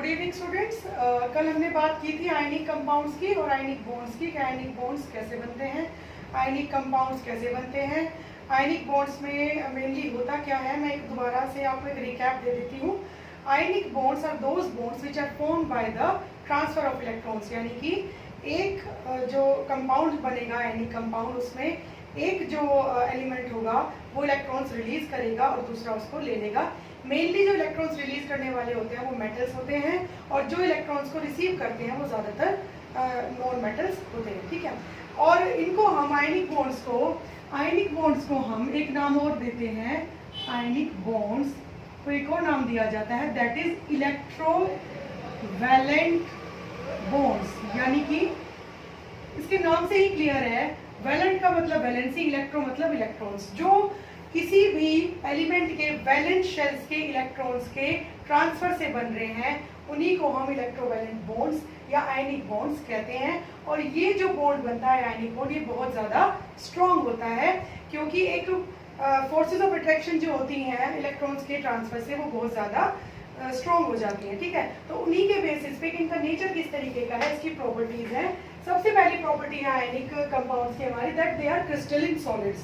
Evening students. कल हमने बात की थी आयनिक कंपाउंड्स की और आयनिक बॉन्ड्स की कि आयनिक बॉन्ड्स कैसे बनते हैं, आयनिक कंपाउंड्स कैसे बनते हैं। आयनिक बॉन्ड्स में मेनली होता क्या है, मैं एक दोबारा से आपको एक रिकैप दे देती हूँ। Ionic bonds are those bonds which are formed by the transfer of electrons, यानी कि एक जो कंपाउंड बनेगा आयनिक कंपाउंड, उसमें एक जो एलिमेंट होगा वो इलेक्ट्रॉन्स रिलीज करेगा और दूसरा उसको ले लेगा। मेनली जो इलेक्ट्रॉन्स रिलीज करने वाले होते हैं वो मेटल्स होते हैं और जो इलेक्ट्रॉन्स को रिसीव करते हैं वो ज़्यादातर नॉन मेटल्स होते हैं, ठीक है। और इनको हम आयनिक बॉन्ड्स को हम एक नाम और देते हैं, आयनिक बॉन्ड्स को एक और नाम दिया जाता है, दैट इज इलेक्ट्रोवैलेंट बॉन्ड्स। यानी कि इसके नाम से ही क्लियर है, वैलेंट का मतलब वैलेंसी, इलेक्ट्रो मतलब इलेक्ट्रॉन्स। जो किसी भी एलिमेंट के वैलेंट शेल्स के इलेक्ट्रॉन्स के ट्रांसफर से बन रहे हैं उन्हीं को हम इलेक्ट्रोवैलेंट बॉन्ड्स या आयनिक बॉन्ड्स कहते हैं। और ये जो बॉन्ड बनता है आयनिक बॉन्ड, ये बहुत ज़्यादा स्ट्रॉन्ग होता है क्योंकि एक फोर्सेस ऑफ अट्रैक्शन जो होती हैं इलेक्ट्रॉन्स के ट्रांसफर से वो बहुत ज़्यादा स्ट्रॉन्ग हो जाती है, ठीक है। तो उन्हीं के बेसिस पे इनका नेचर किस तरीके का है, इसकी प्रॉपर्टीज है। सबसे पहली प्रॉपर्टी है आयनिक कंपाउंड्स की हमारी, that they are crystalline solids.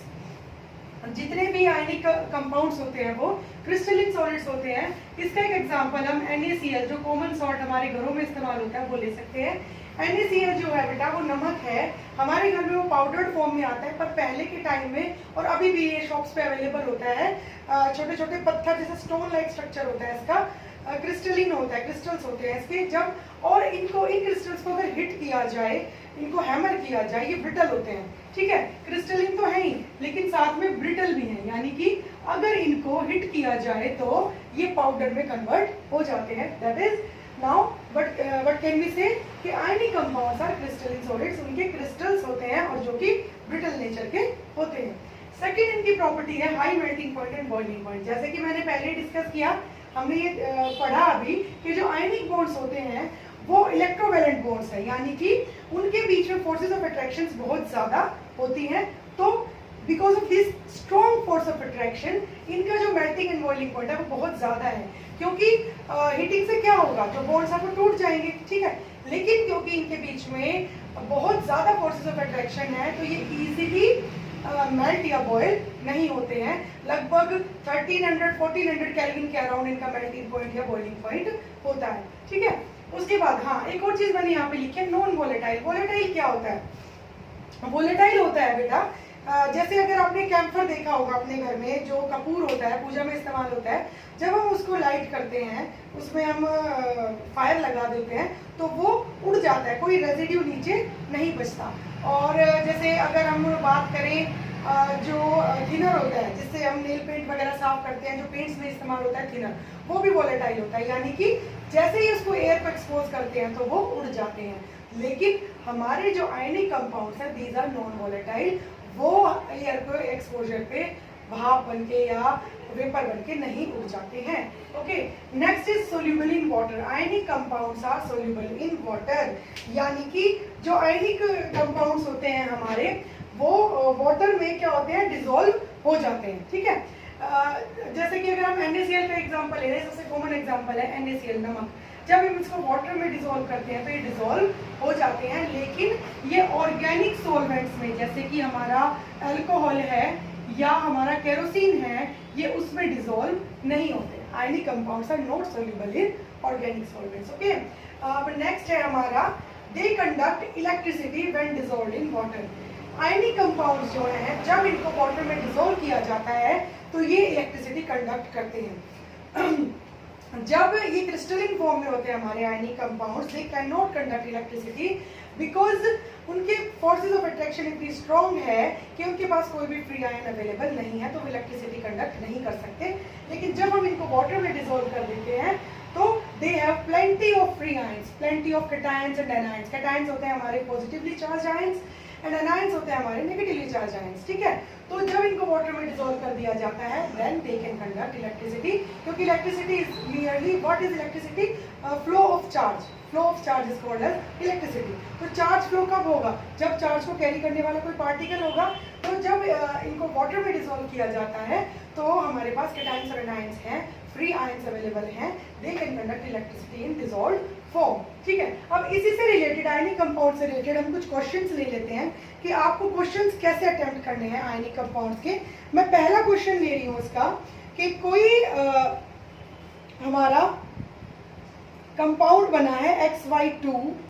जितने भी आयनिक कंपाउंड्स होते हैं वो क्रिस्टलिन सॉलिड्स होते हैं। इसका एक एग्जांपल हम NaCl, जो कॉमन सॉल्ट हमारे घरों में इस्तेमाल होता है, वो ले सकते हैं। NaCl जो है बेटा वो नमक है, हमारे घर में वो पाउडर्ड फॉर्म में आता है, पर पहले के टाइम में और अभी भी ये शॉप्स पे अवेलेबल होता है, छोटे छोटे पत्थर जैसे स्टोन लाइक स्ट्रक्चर होता है इसका, क्रिस्टलिन होता है, क्रिस्टल्स होते हैं इसके। जब और इनको इन क्रिस्टल्स को अगर हिट किया जाए, इनको हैमर किया जाए, ये ब्रिटल होते हैं, ठीक है। क्रिस्टलिन तो है ही लेकिन साथ में ब्रिटल भी है, यानी कि अगर इनको हिट किया जाए तो ये पाउडर में कन्वर्ट हो जाते हैं। That is now what can we say कि ionic compounds are crystalline solids, उनके क्रिस्टल्स होते हैं और जो कि ब्रिटल नेचर के होते हैं। सेकेंड इनकी प्रॉपर्टी है high melting point and boiling point. जैसे कि मैंने पहले डिस्कस किया, हमने ये पढ़ा अभी कि जो आयनिक बॉन्ड्स होते हैं वो इलेक्ट्रोवैलेंट बॉन्ड्स है, यानी कि उनके बीच में फोर्सेस ऑफ अट्रैक्शन बहुत ज्यादा होती हैं। तो because of this strong force of attraction इनका जो मेल्टिंग एंड बॉइलिंग पॉइंट है वो बहुत ज्यादा है, क्योंकि हीटिंग से क्या होगा, जो बॉन्ड्स है वो टूट जाएंगे, ठीक है। लेकिन क्योंकि इनके बीच में बहुत ज्यादा फोर्सेस ऑफ अट्रैक्शन है तो ये इजीली मेल्ट या बॉयल नहीं होते हैं। लगभग 1300-1400 केल्विन के अराउंड इनका मेल्टिंग पॉइंट या बॉइलिंग पॉइंट होता है, ठीक है। उसके बाद हाँ, एक और चीज मैंने यहाँ पे लिखी है, नॉन वोलेटाइल। वोलेटाइल क्या होता है? वोलेटाइल होता है बेटा, जैसे अगर आपने कैम्फर देखा होगा अपने घर में, जो कपूर होता है पूजा में इस्तेमाल होता है, जब हम उसको लाइट करते हैं, उसमें हम फायर लगा देते हैं तो वो उड़ जाता है, कोई रेजिड्यू नीचे नहीं बचता। और जैसे अगर हम बात करें जो थिनर होता है जिससे हम नेल पेंट वगैरह साफ करते हैं, जो पेंट्स में इस्तेमाल होता है थिनर, वो भी वोलेटाइल होता है, यानी कि जैसे ही उसको एयर को एक्सपोज करते हैं तो वो उड़ जाते हैं। लेकिन हमारे जो आयनिक कंपाउंड्स हैं दीज आर नॉन वोलेटाइल, वो एयर को एक्सपोजर पे भाप बनके या वेपर बनके नहीं उड़ जाते हैं। Okay, next is soluble in water. Ionic compounds are soluble in water, यानी कि जो आयनिक कंपाउंड्स होते हैं हमारे वो वाटर में क्या होते हैं, डिसॉल्व हो जाते हैं, ठीक है। जैसे कि अगर हम NaCl का एग्जांपल ले रहे हैं, सबसे कॉमन एग्जांपल है NaCl, नमक। जब हम इसको वाटर में डिसॉल्व करते हैं तो ये डिसॉल्व हो जाते हैं, लेकिन ये ऑर्गेनिक सॉल्वेंट्स में, जैसे कि हमारा अल्कोहल है या हमारा केरोसिन है, ये उसमें डिसॉल्व नहीं होते। Ionic compounds are not soluble in organic solvents. Okay, अब नेक्स्ट है हमारा, they conduct electricity when dissolved in water. Ionic compounds जो हैं जब इनको वाटर में डिसॉल्व किया जाता है तो ये इलेक्ट्रिसिटी कंडक्ट करते हैं। जब ये क्रिस्टलिन फॉर्म में होते हैं हमारे ionic compounds, they can not conduct electricity because उनके फोर्सेस ऑफ अट्रैक्शन इतनी स्ट्रॉन्ग है कि उनके पास कोई भी फ्री आयन अवेलेबल नहीं है, तो वो इलेक्ट्रिसिटी कंडक्ट नहीं कर सकते। लेकिन जब हम इनको वाटर में डिसॉल्व कर देते हैं तो they have plenty of free ions, plenty of cations and anions. Cations होते हैं हमारे positively charge ions and anions होते हैं हमारे नेगेटिवली चार्ज आयंस, ठीक है। तो जब इनको वाटर में डिसॉल्व कर दिया जाता है then they can conduct electricity, क्योंकि electricity is nearly, what is electricity? Flow of charge. Flow of charge is called as electricity. तो चार्ज फ्लो कब होगा? जब चार्ज को कैरी करने वाला कोई पार्टिकल होगा। तो जब इनको वाटर में डिसॉल्व किया जाता है तो हमारे पास कैटायंस और एनायंस हैं, फ्री आयंस अवेलेबल हैं, दे can conduct electricity in dissolved form. ठीक है, अब इसी से रिलेटेड आयनिक कंपाउंड से रिलेटेड हम कुछ क्वेश्चंस ले लेते हैं कि आपको क्वेश्चंस कैसे अटेम्प्ट करने हैं आयनिक कंपाउंड्स के। मैं पहला क्वेश्चन ले रही हूँ इसका कि कोई हमारा कंपाउंड बना है XY2